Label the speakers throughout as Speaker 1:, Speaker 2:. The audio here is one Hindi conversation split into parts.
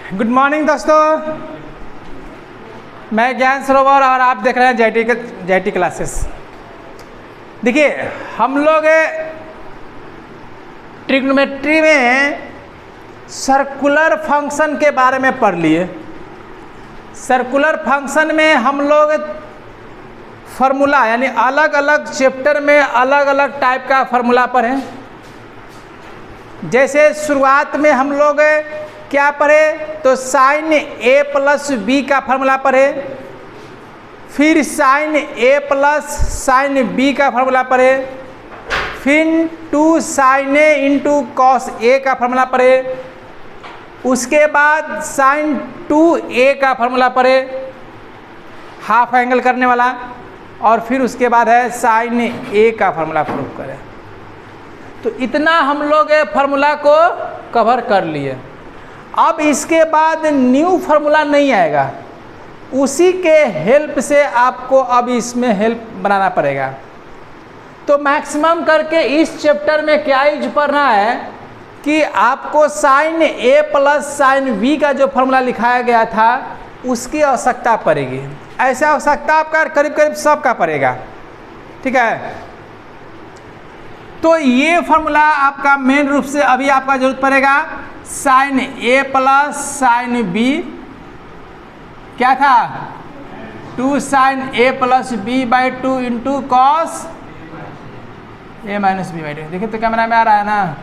Speaker 1: गुड मॉर्निंग दोस्तों, मैं ज्ञान सरोवर और आप देख रहे हैं जेटी क्लासेस। देखिए, हम लोग ट्रिग्नोमेट्री में सर्कुलर फंक्शन के बारे में पढ़ लिए। सर्कुलर फंक्शन में हम लोग फार्मूला यानी अलग अलग चैप्टर में अलग अलग टाइप का फार्मूला पढ़े। जैसे शुरुआत में हम लोग क्या पढ़े तो साइन ए प्लस बी का फार्मूला पढ़े, फिर sign A plus sine B का फार्मूला पढ़े, फिर 2 साइन ए इंटू कॉस ए का फार्मूला पढ़े, उसके बाद साइन 2a का फार्मूला पढ़े हाफ एंगल करने वाला, और फिर उसके बाद है साइन ए का फार्मूला प्रूव करें। तो इतना हम लोग फार्मूला को कवर कर लिए। अब इसके बाद न्यू फार्मूला नहीं आएगा, उसी के हेल्प से आपको अब इसमें हेल्प बनाना पड़ेगा। तो मैक्सिमम करके इस चैप्टर में क्या यूज पढ़ना है कि आपको sign A plus sine B का जो फार्मूला लिखाया गया था उसकी आवश्यकता पड़ेगी। ऐसा आवश्यकता आपका करीब करीब सबका पड़ेगा, ठीक है। तो ये फार्मूला आपका मेन रूप से अभी आपका जरूरत पड़ेगा। Sine A plus sine B क्या था, 2 sine A plus B by 2 into cos A minus B by 2। देखिए तो कैमरा में आ रहा है ना,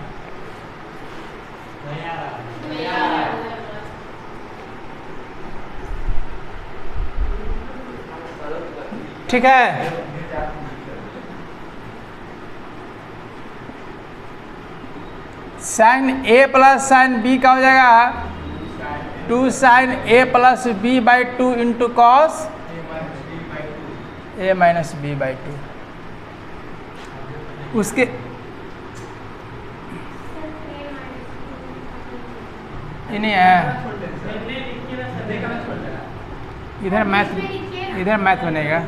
Speaker 1: ठीक है। Sine A plus sine B का हो जाएगा 2 sine A plus B by 2 into cos A minus B by 2। उसके ये नहीं है, इधर मैथ बनेगा।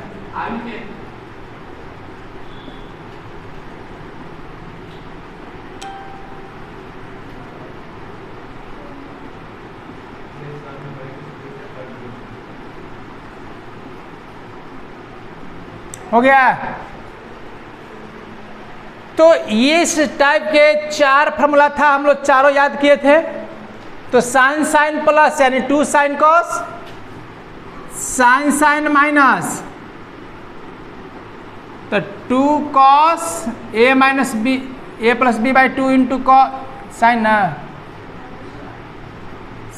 Speaker 1: हो गया। तो ये इस टाइप के 4 फार्मूला था, हम लोग चारों याद किए थे। तो साइन साइन प्लस यानी 2 sine cos, sine sine minus तो 2 cos A minus B A plus B by 2 into cos sine ना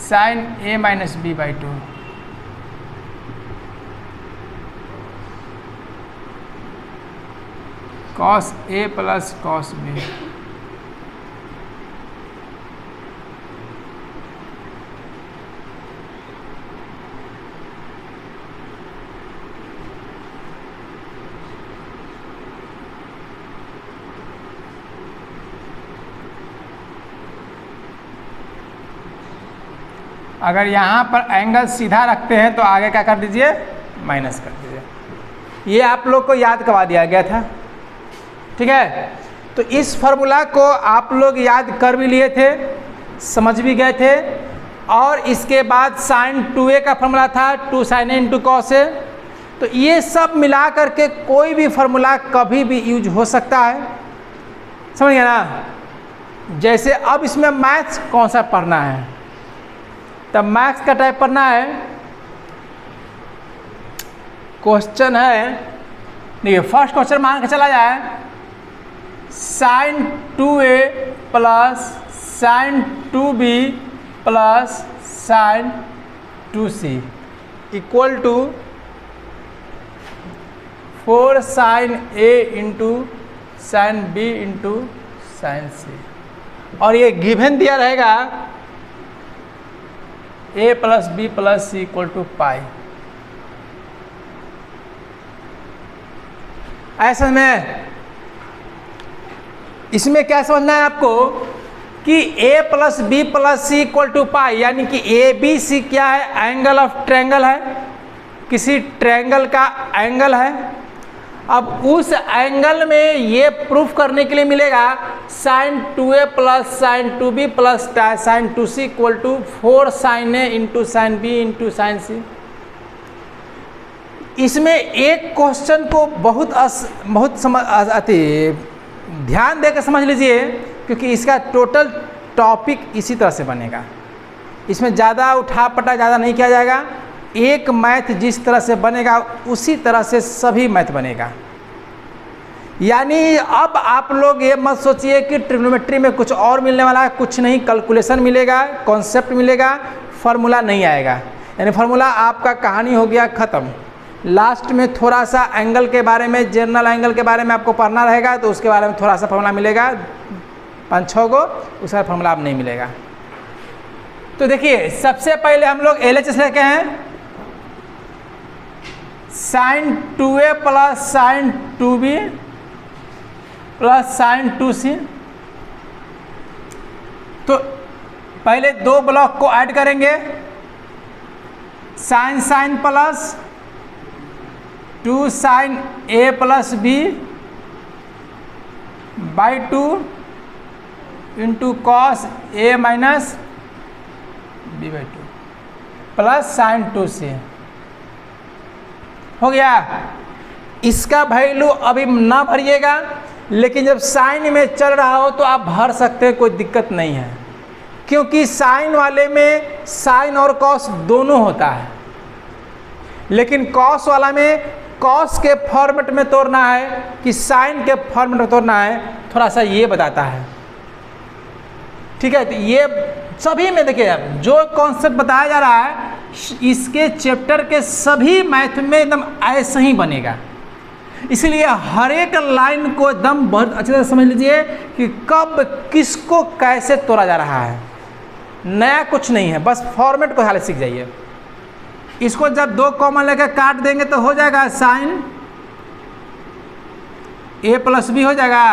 Speaker 1: sine A minus B by 2, cos A plus cos B. अगर यहाँ पर एंगल सीधा रखते हैं तो आगे क्या कर दीजिए, माइनस कर दीजिए। ये आप लोग को याद करवा दिया गया था, ठीक है। तो इस फार्मूला को आप लोग याद कर भी लिए थे, समझ भी गए थे। और इसके बाद साइन 2a का फार्मूला था 2 साइन ए इंटू कॉस ए। तो ये सब मिला करके कोई भी फार्मूला कभी भी यूज हो सकता है, समझ गए ना। जैसे अब इसमें मैथ्स कौन सा पढ़ना है, तब मैथ्स का टाइप पढ़ना है। क्वेश्चन है, देखिए फर्स्ट क्वेश्चन मान के चला जाए, sine 2a plus sine 2b plus sine 2c equal to 4 sine a into sine b into sine c। और ये गिवन दिया रहेगा a plus b plus c equal to pi. ऐसे में इसमें क्या समझना है आपको कि a plus B plus C equal to pi, यानी कि ए बी सी क्या है, एंगल ऑफ ट्रायंगल है, किसी ट्रायंगल का एंगल है। अब उस एंगल में ये प्रूफ करने के लिए मिलेगा sine 2a plus sine 2b plus sine 2c equal to 4 sine a into sine b into sine c। इसमें एक क्वेश्चन को बहुत ध्यान देकर समझ लीजिए, क्योंकि इसका टोटल टॉपिक इसी तरह से बनेगा। इसमें ज़्यादा उठापटा ज़्यादा नहीं किया जाएगा। एक मैथ जिस तरह से बनेगा उसी तरह से सभी मैथ बनेगा। यानी अब आप लोग ये मत सोचिए कि ट्रिग्नोमेट्री में कुछ और मिलने वाला है, कुछ नहीं। कैलकुलेशन मिलेगा, कॉन्सेप्ट मिलेगा, फार्मूला नहीं आएगा। यानी फार्मूला आपका कहानी हो गया ख़त्म। लास्ट में थोड़ा सा एंगल के बारे में, जनरल एंगल के बारे में आपको पढ़ना रहेगा, तो उसके बारे में थोड़ा सा फार्मूला मिलेगा 5-6 गो, उसका फार्मूला अब नहीं मिलेगा। तो देखिए सबसे पहले हम लोग LHS लेके हैं sine 2a plus sine 2b plus sine 2c। तो पहले दो ब्लॉक को ऐड करेंगे, sine sine plus 2 sine a plus b by 2 into cos a minus b by 2 plus sine 2c हो गया। इसका वैल्यू अभी ना भरिएगा, लेकिन जब साइन में चल रहा हो तो आप भर सकते हैं, कोई दिक्कत नहीं है। क्योंकि साइन वाले में साइन और कॉस दोनों होता है, लेकिन कॉस वाला में कॉस के फॉर्मेट में तोड़ना है कि साइन के फॉर्मेट में तोड़ना है, थोड़ा सा ये बताता है। ठीक है, तो ये सभी में देखिए आप जो कॉन्सेप्ट बताया जा रहा है इसके चैप्टर के सभी मैथ में एकदम ऐसे ही बनेगा। इसलिए हर एक लाइन को एकदम बहुत अच्छे से समझ लीजिए कि कब किसको कैसे तोड़ा जा रहा है। नया कुछ नहीं है, बस फॉर्मेट को हाल सीख जाइए। इसको जब दो कॉमन लेकर काट देंगे तो हो जाएगा साइन a प्लस b हो जाएगा।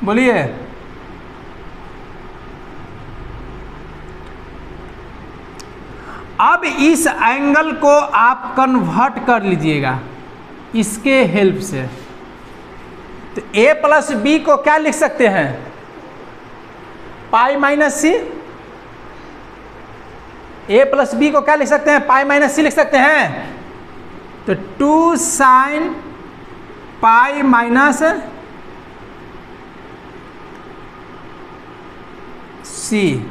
Speaker 1: बोलिए, अब इस एंगल को आप कन्वर्ट कर लीजिएगा इसके हेल्प से। तो a प्लस b को क्या लिख सकते हैं, pi minus C. a plus b को क्या लिख सकते हैं, पाई माइनस सी लिख सकते हैं। तो 2 sine pi minus C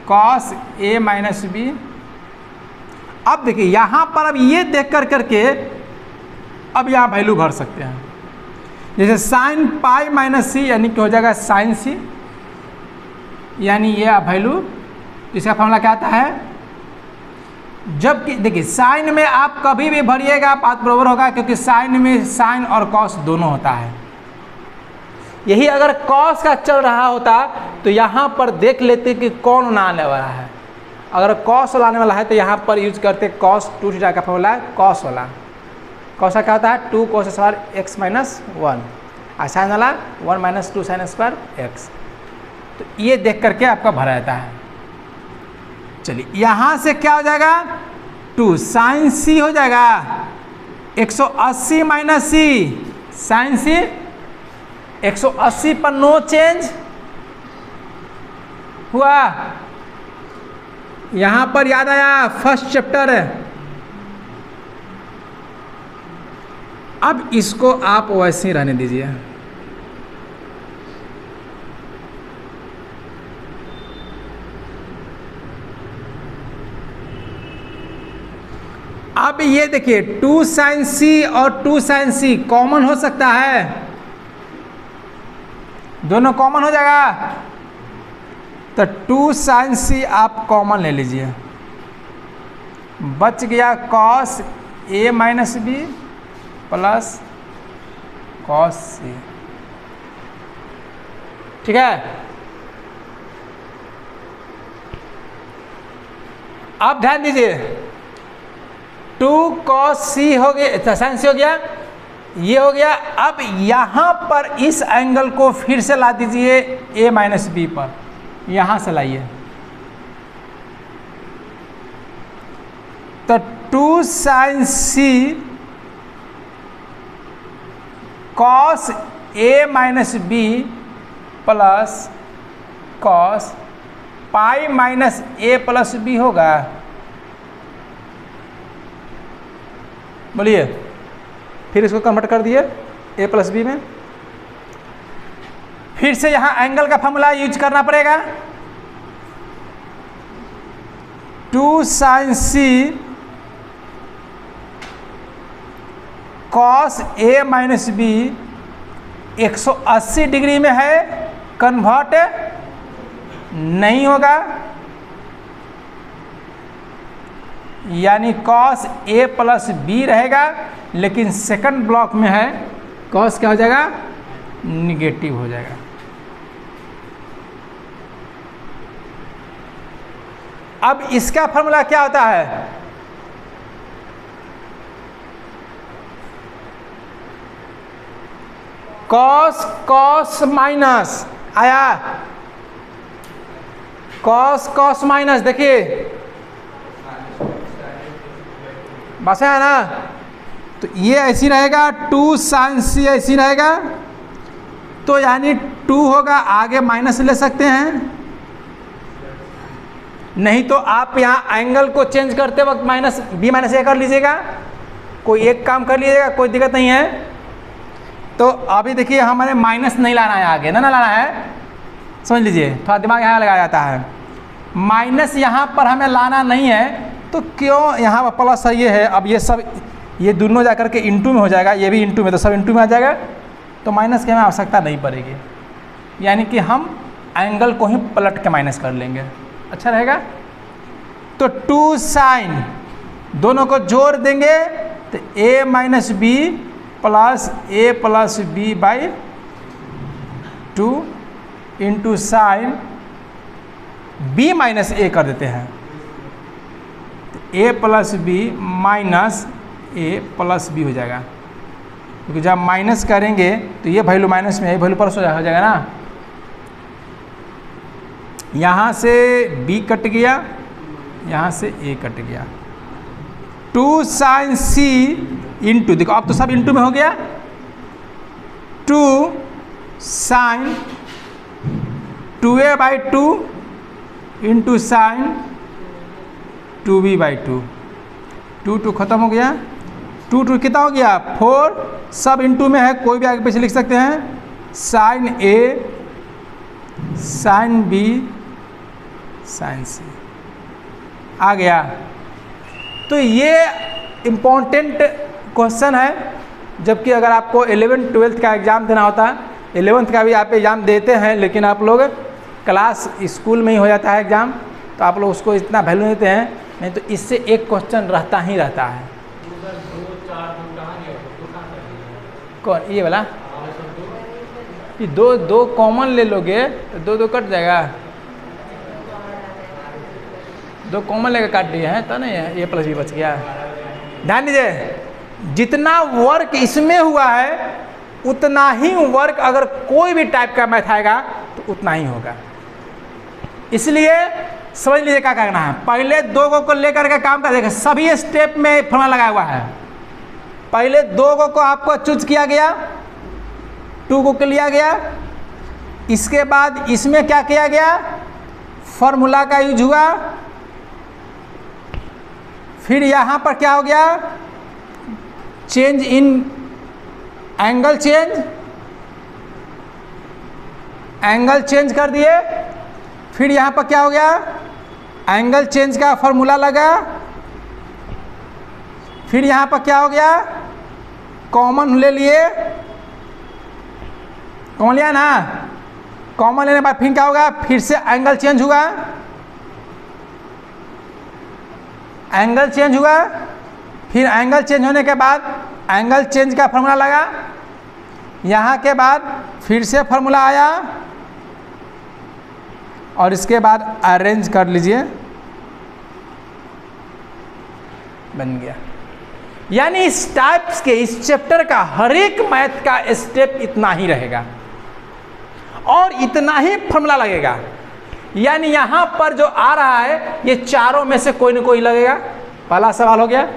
Speaker 1: cos a minus B. अब देखिए यहाँ पर अब ये देख कर करके अब यहाँ वैल्यू भर सकते हैं। जैसे साइन पाई माइनस सी यानी कि हो जाएगा साइन सी, यानी ये वैल्यू, इसका फॉर्मूला क्या आता है। जबकि देखिए साइन में आप कभी भी भरिएगा बात बराबर होगा, क्योंकि साइन में साइन और कॉस दोनों होता है। यही अगर कॉस का चल रहा होता तो यहाँ पर देख लेते कि कौन ना आने वाला है। अगर कॉस वाला आने वाला है तो यहाँ पर यूज करते कॉस 2 थीटा का फॉर्मूला है कॉस वाला। कॉस का क्या होता है 2 cos स्क्वायर x माइनस 1, और साइन वाला 1 माइनस 2 साइन स्क्वायर x। तो ये देख करके आपका भरा जाता है। चलिए यहाँ से क्या हो जाएगा 2 साइन सी हो जाएगा 180 माइनस सी साइन सी। 180 पर नो चेंज हुआ। यहाँ पर याद आया फर्स्ट चैप्टर। अब इसको आप वैसे ही रहने दीजिए। अब ये देखिए 2 साइन सी और 2 साइन सी कॉमन हो सकता है, दोनों कॉमन हो जाएगा। तो 2 साइन सी आप कॉमन ले लीजिए, बच गया cos a minus B plus cos C. ठीक है, अब ध्यान दीजिए 2 cos c हो गया, साइन सी हो गया, ये हो गया। अब यहाँ पर इस एंगल को फिर से ला दीजिए a माइनस बी पर, यहाँ से लाइए। तो 2 2 sin c cos a minus B plus cos pi minus A plus B होगा। बोलिए, फिर इसको कन्वर्ट कर दिए ए प्लस बी में। फिर से यहां एंगल का फॉर्मूला यूज करना पड़ेगा। 2 sin c cos a minus B 180 degree में है, कन्वर्ट नहीं होगा, यानी cos a प्लस बी रहेगा, लेकिन सेकंड ब्लॉक में है cos क्या हो जाएगा, निगेटिव हो जाएगा। अब इसका फॉर्मूला क्या होता है, cos माइनस आया, cos माइनस, देखिए बस है ना, तो ये ऐसी रहेगा, 2 sin c ऐसी रहेगा, तो यानी 2 होगा, आगे माइनस ले सकते हैं, नहीं तो आप यहाँ एंगल को चेंज करते वक्त माइनस बी माइनस ए कर लीजिएगा, कोई एक काम कर लीजिएगा, कोई दिक्कत नहीं है। तो अभी देखिए हमारे माइनस नहीं लाना है, आगे ना लाना है, समझ लीजिए, थोड़ा दिमाग यहाँ लगाया जाता है। माइनस यहाँ पर हमें लाना नहीं है, तो क्यों यहाँ पर प्लस है, ये है। अब ये सब ये दोनों जाकर के इंटू में हो जाएगा, ये भी इंटू में, तो सब इंटू में आ जाएगा, तो माइनस की हमें आवश्यकता नहीं पड़ेगी, यानी कि हम एंगल को ही पलट के माइनस कर लेंगे, अच्छा रहेगा। तो 2 sin दोनों को जोड़ देंगे तो a minus B plus A plus B by 2 into sine b minus A कर देते हैं, तो a plus B minus A plus B हो जाएगा, क्योंकि जब माइनस करेंगे तो ये वैल्यू माइनस में, ये वैल्यू प्लस हो जाएगा ना। यहाँ से b कट गया, यहाँ से a कट गया, 2 sin c इंटू, देखो अब तो सब इंटू में हो गया, 2 sin 2a by 2 into sign 2b by 2, 2 खत्म हो गया, 2 कितना हो गया 4, सब इंटू में है, कोई भी आगे पीछे लिख सकते हैं, sine a sine b sine c आ गया। तो ये इम्पोर्टेंट क्वेश्चन है, जबकि अगर आपको 11th 12th का एग्ज़ाम देना होता है, 11th का भी आप एग्ज़ाम देते हैं, लेकिन आप लोग क्लास स्कूल में ही हो जाता है एग्ज़ाम, तो आप लोग उसको इतना वैल्यू देते हैं, नहीं तो इससे एक क्वेश्चन रहता ही रहता है। कौन ये वाला, ये दो कॉमन ले लोगे तो 2 कट जाएगा, 2 कॉमन लेकर काट दिए हैं तो नहीं है, ए प्लस बी बच गया। ध्यान दीजिए, जितना वर्क इसमें हुआ है उतना ही वर्क अगर कोई भी टाइप का मैथ आएगा तो उतना ही होगा। इसलिए समझ लीजिए क्या करना है, पहले 2 को लेकर के काम कर देखिए, सभी स्टेप में फॉर्मूला लगाया हुआ है। पहले 2 को आपको चूज किया गया, 2 को लिया गया, इसके बाद इसमें क्या किया गया, फॉर्मूला का यूज हुआ, फिर यहाँ पर क्या हो गया, चेंज इन एंगल चेंज कर दिए, फिर यहाँ पर क्या हो गया, एंगल चेंज का फॉर्मूला लगा, फिर यहाँ पर क्या हो गया, कॉमन ले लिए, कॉमन लिया ना, कॉमन लेने के बाद फिर क्या होगा, फिर से एंगल चेंज हुआ, एंगल चेंज हुआ, फिर एंगल चेंज होने के बाद एंगल चेंज का फॉर्मूला लगा, यहाँ के बाद फिर से फॉर्मूला आया, और इसके बाद अरेंज कर लीजिए, बन गया। यानी इस टाइप्स के इस चैप्टर का हर एक मैथ का स्टेप इतना ही रहेगा और इतना ही फॉर्मूला लगेगा। यानी यहाँ पर जो आ रहा है ये चारों में से कोई न कोई लगेगा। पहला सवाल हो गया।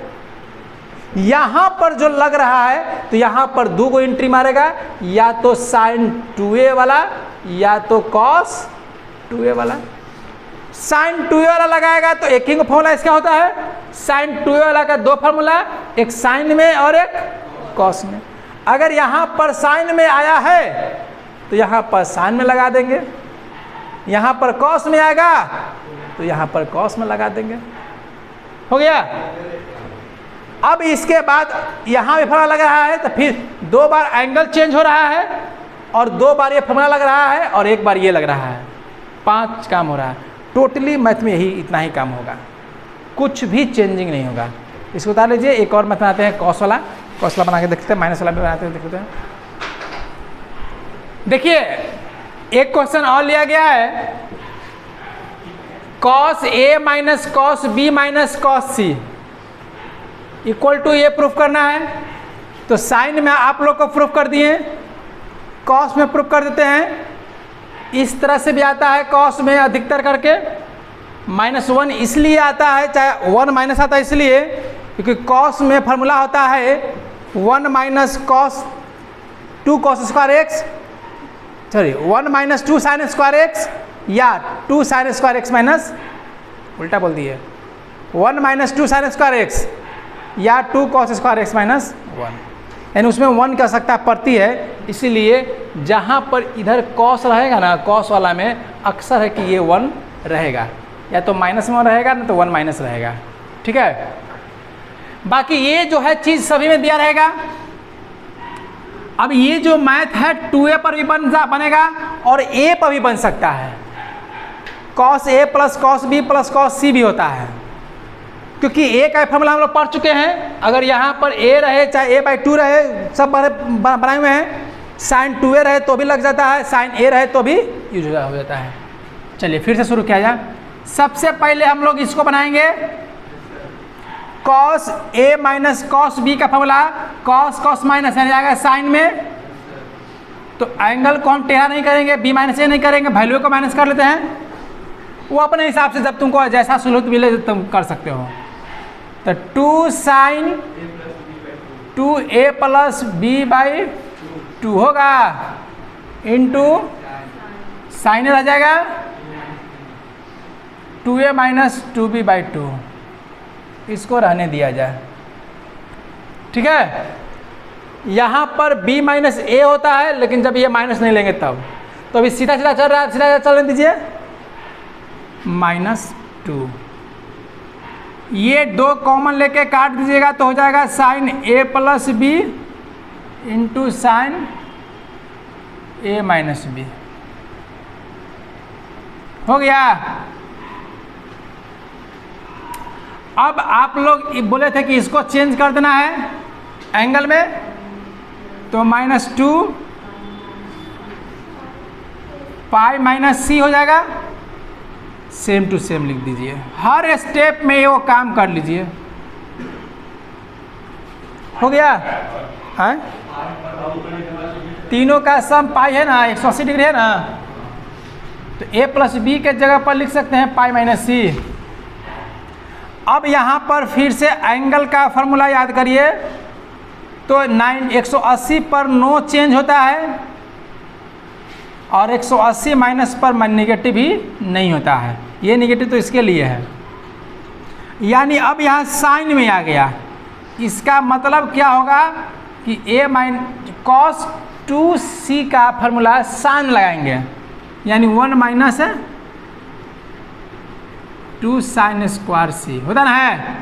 Speaker 1: यहाँ पर जो लग रहा है तो यहाँ पर 2 को एंट्री मारेगा, या तो साइन 2a वाला या तो कॉस 2a वाला। साइन 2a वाला लगाएगा तो एक ही फॉर्मूला इसका होता है, साइन 2a वाला का 2 फॉर्मूला, एक साइन में और एक कॉस में। अगर यहाँ पर साइन में आया है तो यहाँ पर साइन में लगा देंगे, यहाँ पर कॉस में आएगा तो यहाँ पर कॉस में लगा देंगे। हो गया। अब इसके बाद यहाँ भी फॉर्मूला लग रहा है तो फिर 2 बार एंगल चेंज हो रहा है और 2 बार ये फॉर्मूला लग रहा है और 1 बार ये लग रहा है, 5 काम हो रहा है। टोटली मैथ में यही इतना ही काम होगा, कुछ भी चेंजिंग नहीं होगा। इसको उतार लीजिए। एक और मैथ बनाते हैं, कॉस वाला बना के देखते हैं, माइनस वाला भी बनाते हैं, देखते हैं। देखिए एक क्वेश्चन और लिया गया है, cos A minus cos B minus cos C equal to ये प्रूफ करना है। तो साइन में आप लोग को प्रूफ कर दिए, कॉस में प्रूफ कर देते हैं। इस तरह से भी आता है कॉस में अधिकतर करके, -1 इसलिए आता है, चाहे 1 माइनस आता है इसलिए क्योंकि कॉस में फार्मूला होता है 1 minus cos 2 cos square x, sorry 1 minus 2 sine square x या 2 साइन स्क्वायर एक्स माइनस, उल्टा बोल दिए, 1 माइनस 2 साइन स्क्वायर एक्स या 2 कॉस स्क्वायर एक्स माइनस 1, यानी उसमें 1 की आवश्यकता पड़ती है। इसीलिए जहाँ पर इधर कॉस रहेगा ना, कॉस वाला में अक्सर है कि ये 1 रहेगा, या तो माइनस में रहेगा ना तो 1 माइनस रहेगा। ठीक है, बाकी ये जो है चीज़ सभी में दिया रहेगा। अब ये जो मैथ है 2a पर भी बनेगा और a पर भी बन सकता है, cos a plus cos B plus cos C भी होता है, क्योंकि a का फॉर्मूला हम लोग पढ़ चुके हैं। अगर यहाँ पर a रहे चाहे a/2 रहे, सब बनाए हुए हैं, साइन 2a रहे तो भी लग जाता है, साइन a रहे तो भी यूज हो जाता है। चलिए फिर से शुरू किया जाए। सबसे पहले हम लोग इसको बनाएंगे, cos a माइनस कॉस बी का फॉर्मूला cos cos माइनस यानी आएगा साइन में, तो एंगल को हम टेढ़ा नहीं करेंगे, b माइनस ए नहीं करेंगे, वैल्यू को माइनस कर लेते हैं। वो अपने हिसाब से जब तुमको जैसा सुलूत मिले तुम कर सकते हो। तो 2 साइन 2a प्लस b/2 होगा इंटू साइन रह जाएगा 2a माइनस 2b/2, इसको रहने दिया जाए। ठीक है, यहाँ पर b माइनस ए होता है, लेकिन जब ये माइनस नहीं लेंगे तब, तो अभी सीधा सीधा चल रहा है, सीधा चलने दीजिए, -2। ये 2 कॉमन लेके काट दीजिएगा तो हो जाएगा sine a plus B into sine a minus B. हो गया। अब आप लोग बोले थे कि इसको चेंज कर देना है एंगल में, तो -2 पाई माइनस सी हो जाएगा, सेम टू सेम लिख दीजिए। हर स्टेप में ये वो काम कर लीजिए। हो गया है, तीनों का सम पाई है ना, 180 डिग्री है ना, तो a प्लस बी के जगह पर लिख सकते हैं पाई माइनस सी। अब यहाँ पर फिर से एंगल का फॉर्मूला याद करिए, तो 180 पर नो चेंज होता है और 180 माइनस पर नेगेटिव ही नहीं होता है। ये नेगेटिव तो इसके लिए है, यानी अब यहाँ साइन में आ गया। इसका मतलब क्या होगा कि a माइनस कॉस 2c का फॉर्मूला साइन लगाएंगे, यानी 1 माइनस 2 साइन स्क्वायर सी होता ना है।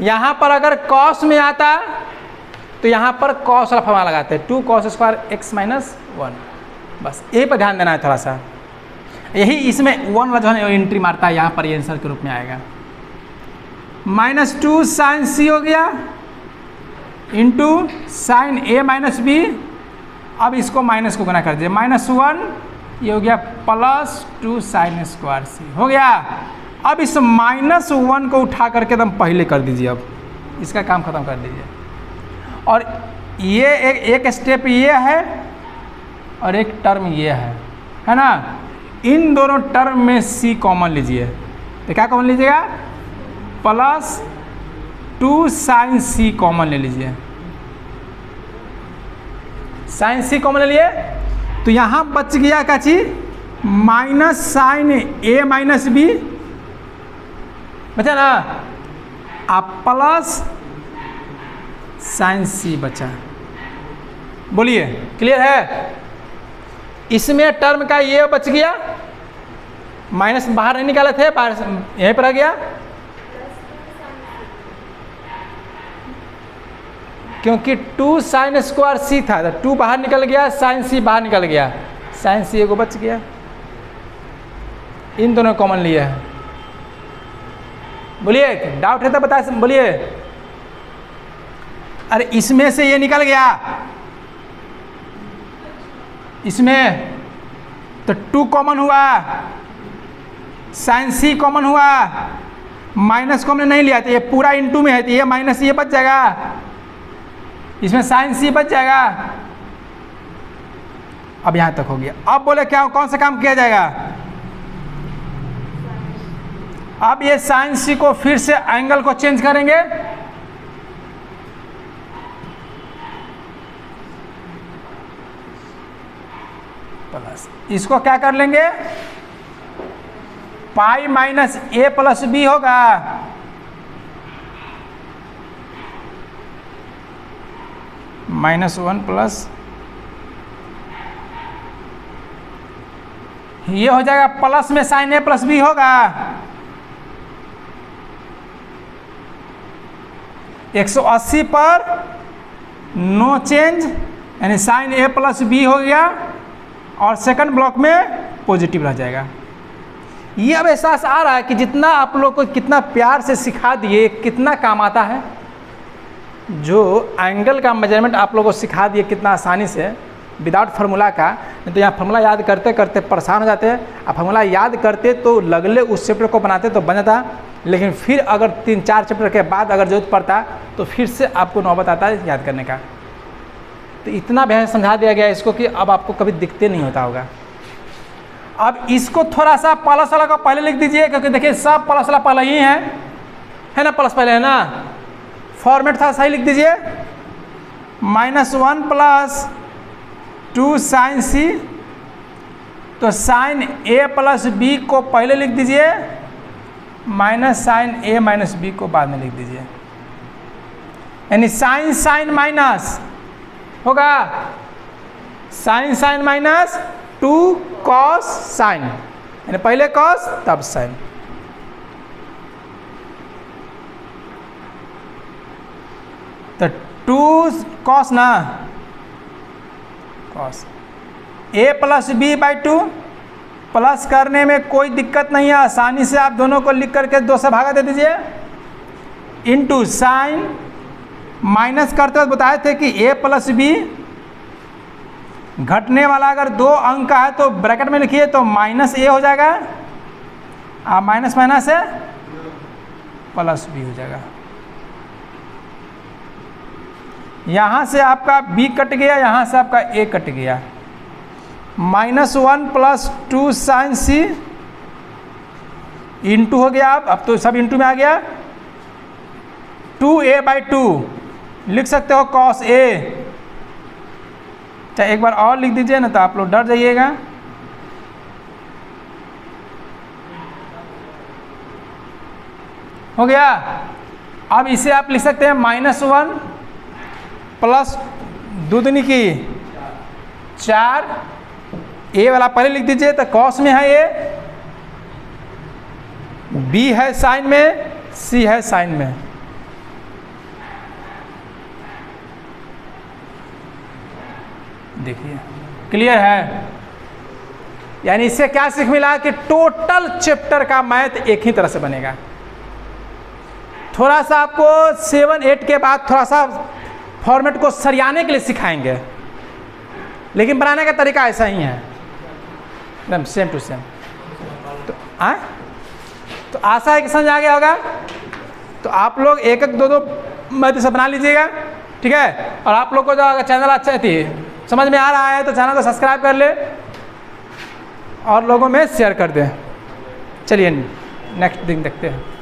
Speaker 1: यहाँ पर अगर कॉस में आता तो यहाँ पर कॉस वाला फॉर्मूला लगाते हैं, 2 कॉस स्क्वायर एक्स माइनस 1। बस यही पर ध्यान देना है थोड़ा सा, यही इसमें 1 वाला जो है एंट्री मारता है, यहाँ पर ये आंसर के रूप में आएगा। -2 साइन सी हो गया into sine A minus B. अब इसको माइनस को गुना कर दीजिए, -1 ये हो गया +2 साइन स्क्वायर सी हो गया। अब इस -1 को उठा करके एकदम पहले कर दीजिए, अब इसका काम खत्म कर दीजिए। और ये एक स्टेप ये है और एक टर्म ये है ना। इन दोनों टर्म में c कॉमन लीजिए, तो क्या कॉमन लीजिएगा, 2 साइन सी कॉमन ले लीजिए, साइन सी कॉमन ले लिए तो यहाँ बच गया क्या चीज, minus sine A minus B, बचा ना, अब प्लस साइन सी बचा। बोलिए क्लियर है। इसमें टर्म का ये बच गया, माइनस बाहर नहीं निकाले थे, बाहर यहीं पर आ गया, क्योंकि 2 साइन स्क्वायर सी था, 2 बाहर निकल गया, साइन सी बाहर निकल गया, साइन सी एगो बच गया, इन दोनों कॉमन लिया है। बोलिए डाउट है तो बताए, बोलिए। अरे इसमें से ये निकल गया, इसमें तो 2 कॉमन हुआ, साइन सी कॉमन हुआ, माइनस को हमने नहीं लिया, तो ये पूरा इनटू में है, तो ये माइनस ये बच जाएगा, इसमें साइन सी बच जाएगा। अब यहां तक हो गया। अब बोले क्या, कौन सा काम किया जाएगा, अब ये साइन सी को फिर से एंगल को चेंज करेंगे, प्लस इसको क्या कर लेंगे, पाई माइनस ए प्लस बी होगा, -1 प्लस ये हो जाएगा, प्लस में साइन ए प्लस बी होगा, 180 पर नो चेंज, यानी साइन ए प्लस बी हो गया, और सेकंड ब्लॉक में पॉजिटिव रह जाएगा। ये अब एहसास आ रहा है कि जितना आप लोग को कितना प्यार से सिखा दिए, कितना काम आता है। जो एंगल का मेजरमेंट आप लोगों को सिखा दिए कितना आसानी से, विदाउट फार्मूला का, नहीं तो यहाँ फार्मूला याद करते करते परेशान हो जाते हैं। अब फार्मूला याद करते तो लगले उस चैप्टर को बनाते तो बन जाता, लेकिन फिर अगर 3-4 चैप्टर के बाद अगर जरूरत पड़ता तो फिर से आपको नौबत आता है याद करने का। तो इतना भैया समझा दिया गया इसको कि अब आपको कभी दिक्कत नहीं होता होगा। अब इसको थोड़ा सा प्लस वाला को पहले लिख दीजिए, क्योंकि देखिए सब प्लस वाला पहले ही है ना, प्लस पहले है ना, फॉर्मेट था सही लिख दीजिए, -1 प्लस 2 साइन सी, तो साइन ए प्लस बी को पहले लिख दीजिए, minus sine A minus B को बाद में लिख दीजिए, यानी साइन साइन माइनस होगा, sine sine minus 2 cos sine, यानी पहले कॉस तब साइन। तो 2 कॉस ना, cos A plus B by 2, plus करने में कोई दिक्कत नहीं है, आसानी से आप दोनों को लिख करके 2 से भागा दे दीजिए, इनटू साइन, माइनस करते वक्त बताए थे कि ए प्लस बी घटने वाला अगर 2 अंक का है तो ब्रैकेट में लिखिए, तो माइनस ए हो जाएगा, आप माइनस माइनस है प्लस बी हो जाएगा। यहाँ से आपका b कट गया, यहाँ से आपका a कट गया, -1 प्लस 2 साइन सी इंटू हो गया, अब तो सब इंटू में आ गया, 2a बाई 2 लिख सकते हो कॉस a, चाहे एक बार और लिख दीजिए ना तो आप लोग डर जाइएगा। हो गया। अब इसे आप लिख सकते हैं -1 प्लस 2 दूनी की 4, ए वाला पहले लिख दीजिए, तो कॉस में है ए, बी है साइन में, सी है साइन में। देखिए क्लियर है। यानी इससे क्या सीख मिला कि टोटल चैप्टर का मैथ एक ही तरह से बनेगा। थोड़ा सा आपको 7-8 के बाद थोड़ा सा फॉर्मेट को सरियाने के लिए सिखाएंगे, लेकिन बनाने का तरीका ऐसा ही है, एकदम सेम टू सेम। तो आशा है कि समझ आ गया होगा। तो आप लोग 1-2 मैथ से बना लीजिएगा, ठीक है। और आप लोग को जो अगर चैनल अच्छा थी समझ में आ रहा है तो चैनल को सब्सक्राइब कर ले और लोगों में शेयर कर दें। चलिए नेक्स्ट दिन देखते हैं।